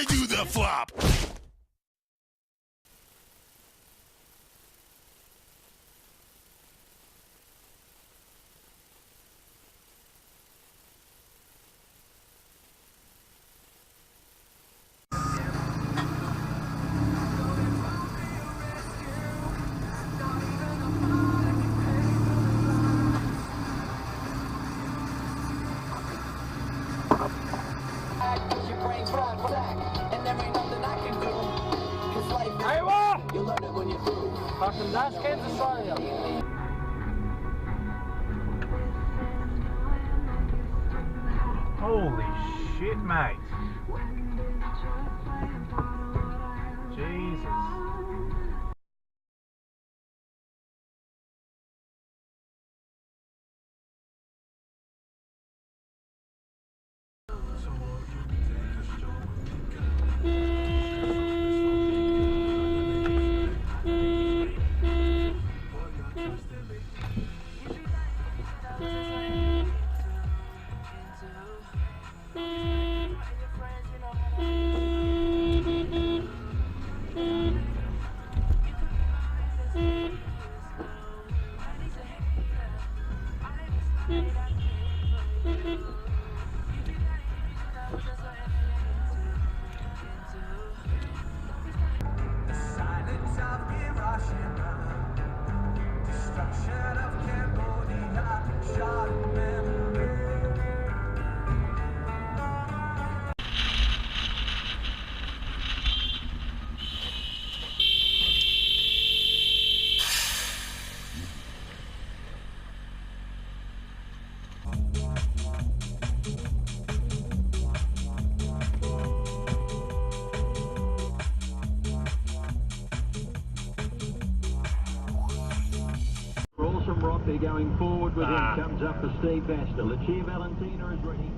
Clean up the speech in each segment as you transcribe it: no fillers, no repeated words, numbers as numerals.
I do the flop. Fucking Dashcam Australia. Holy shit, mate. Jesus. From Rocky going forward with him comes up for Steve Basta. Lucia Valentina is ready.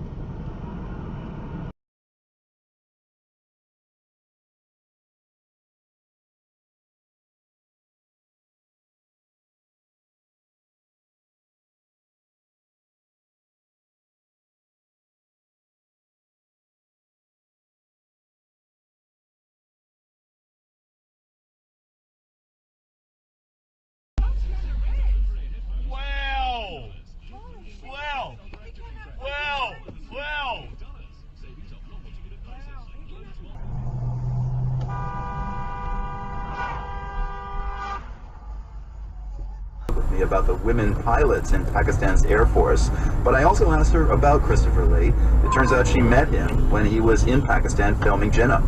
About the women pilots in Pakistan's Air Force, but I also asked her about Christopher Lee. It turns out she met him when he was in Pakistan filming Jinnah.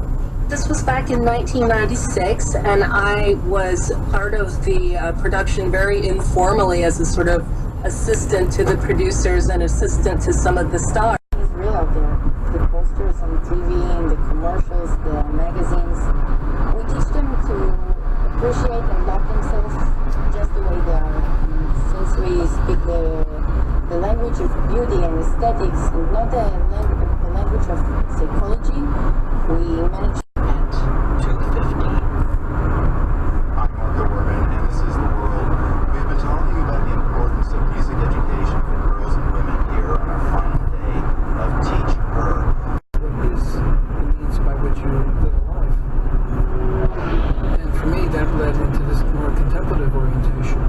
This was back in 1996, and I was part of the production very informally as a sort of assistant to the producers and assistant to some of the stars. It's real out there. The posters on TV and the commercials, the magazines. We teach them to appreciate and love themselves just the way they are. Since we speak the language of beauty and aesthetics, and not the language of psychology, we manage at 2:15. I'm Marco Werman, and this is The World. We've been talking about the importance of music education for girls and women here on our final day of Teach Her. What is the means by which you live a life? And for me, that led into this more contemplative orientation.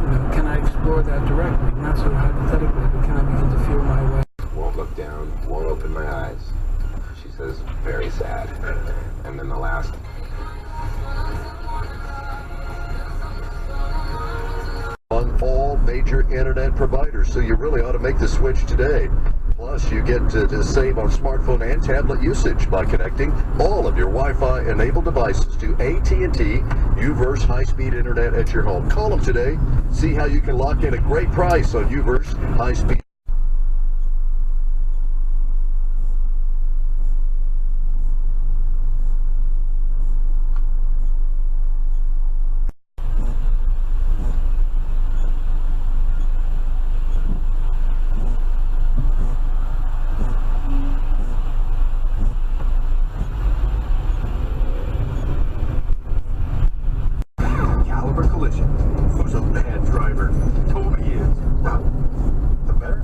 You know, can I explore that directly, not sort of hypothetically, but can I begin to feel my way? Won't look down, won't open my eyes. She says, very sad. And then the last. On all major internet providers, so you really ought to make the switch today. Plus, you get to save on smartphone and tablet usage by connecting all of your Wi-Fi enabled devices to AT&T UVerse high-speed internet at your home. Call them today. See how you can lock in a great price on UVerse high-speed. Who's a bad driver? Toby is. The better.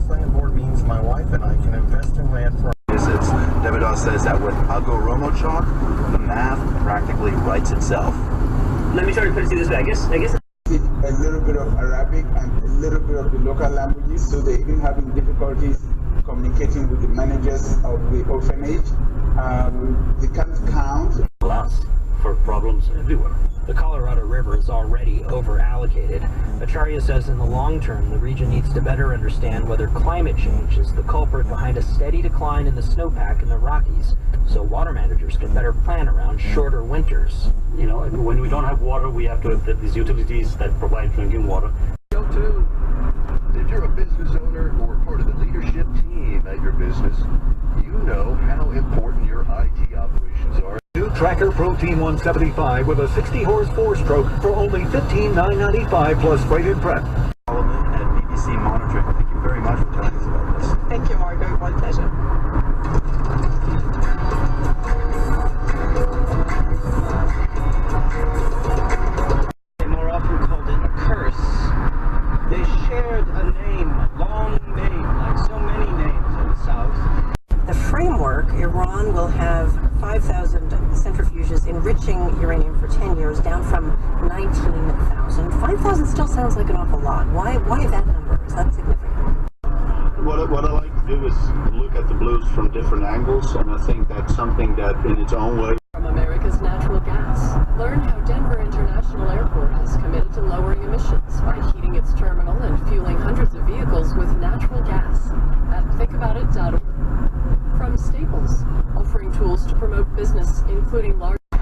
that with Agoromo chalk, the math practically writes itself. Let me try to put it this way. I guess a little bit of Arabic and a little bit of the local languages, so they're even having difficulties communicating with the managers of the orphanage. They can't count. Alas, for problems everywhere. The Colorado River is already over-allocated. Acharya says in the long term, the region needs to better understand whether climate change is the culprit behind a steady decline in the snowpack in the Rockies, so water managers can better plan around shorter winters. You know, when we don't have water, we have to have these utilities that provide drinking water. If you're a business owner or part of the leadership team at your business, you know how important your IT operations are. New Tracker Pro Team 175 with a 60-horse 4-stroke for only $15,995 plus freight and prep. Solomon at BBC Monitoring. Thank you very much for telling us about this. Thank you, Margot. My pleasure. They more often called it a curse. They shared a name, a long name, like so many names in the South. The framework, Iran will have 5,000 centrifuges enriching uranium for 10 years, down from 19,000. 5,000 still sounds like an awful lot. Why that number? Is that significant? What I like to do is look at the blues from different angles, and I think that's something that in its own way. From America's natural gas. Learn how Denver International Airport is committed to lowering emissions by heating its terminal and fueling hundreds of vehicles with natural gas at thinkaboutit.org. From Staples, offering tools to promote business, including large... We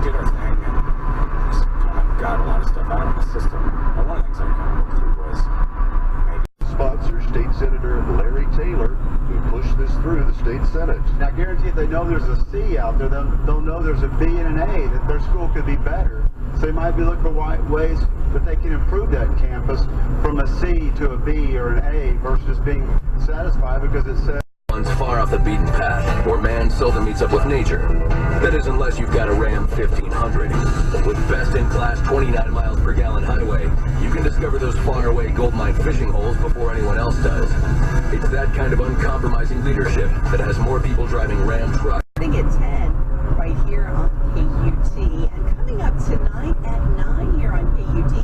did our thing and just kind of got a lot of stuff out of the system. And one of the things I kind of looked through was maybe... Sponsor State Senator Larry Taylor, who pushed this through the state Senate. Now, guarantee if they know there's a C out there, they'll know there's a B and an A, that their school could be better. So they might be looking for ways that they can improve that campus from a C to a B or an A versus being satisfied because it says one's far off the beaten path, where man seldom meets up with nature. That is, unless you've got a Ram 1500. With best-in-class 29 miles per gallon highway, you can discover those faraway gold mine fishing holes before anyone else does. It's that kind of uncompromising leadership that has more people driving Ram trucks. Starting at 10 right here on KUT, and coming up tonight at 9 here on KUT.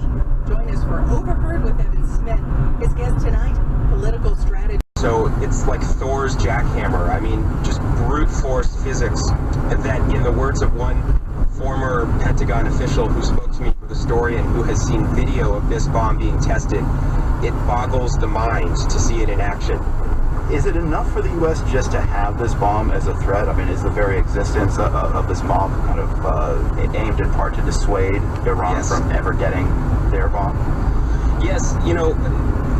Join us for Overheard with Evan Smith. His guest tonight, political strategist. So it's like Thor's jackhammer. I mean, just brute force physics. And that, in the words of one former Pentagon official who spoke to me for the story and who has seen video of this bomb being tested, it boggles the mind to see it in action. Is it enough for the U.S. just to have this bomb as a threat? I mean, is the very existence of this bomb kind of aimed in part to dissuade Iran from ever getting their bomb? Yes, you know,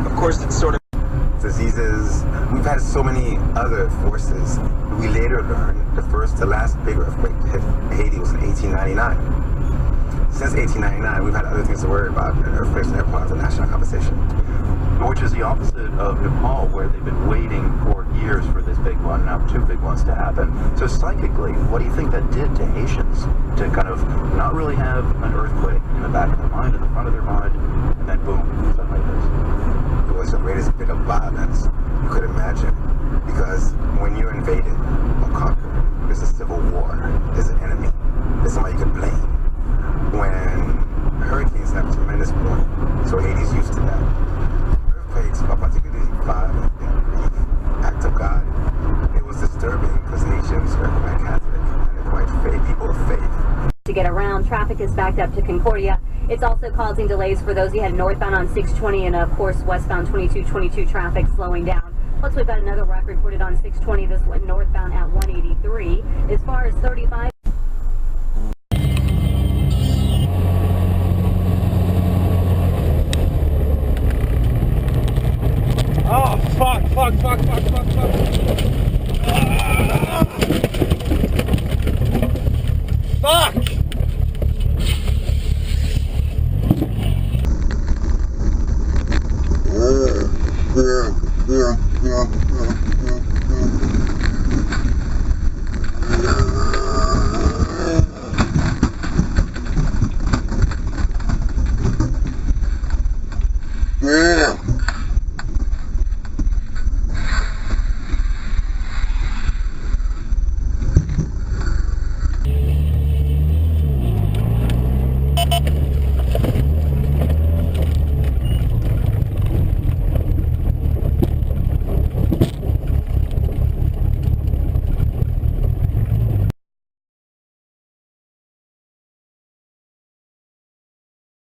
of course it's sort of diseases. We've had so many other forces. We later learned the first to last big earthquake to hit Haiti was in 1899. Since 1899, we've had other things to worry about, and earthquakes are part of the national conversation. Which is the opposite of Nepal, where they've been waiting for years for this big one, now two big ones to happen. So psychically, what do you think that did to Haitians to kind of not really have an earthquake in the back of their mind, in the front of their mind, and then boom, something like this? It was the greatest bit of violence you could imagine, because when you're invaded or conquered, there's a civil war, there's an enemy, there's somebody you can blame. When hurricanes have tremendous warning, so Haiti's used to that. Earthquakes are particularly violent and act of God. It was disturbing because Haitians are quite Catholic and they're quite faith, people of faith. To get around, traffic is backed up to Concordia. It's also causing delays for those who head northbound on 620 and of course westbound 2222 traffic slowing down. Plus we've got another wreck reported on 620, this one northbound at 183. As far as 35. Oh, fuck. Fuck!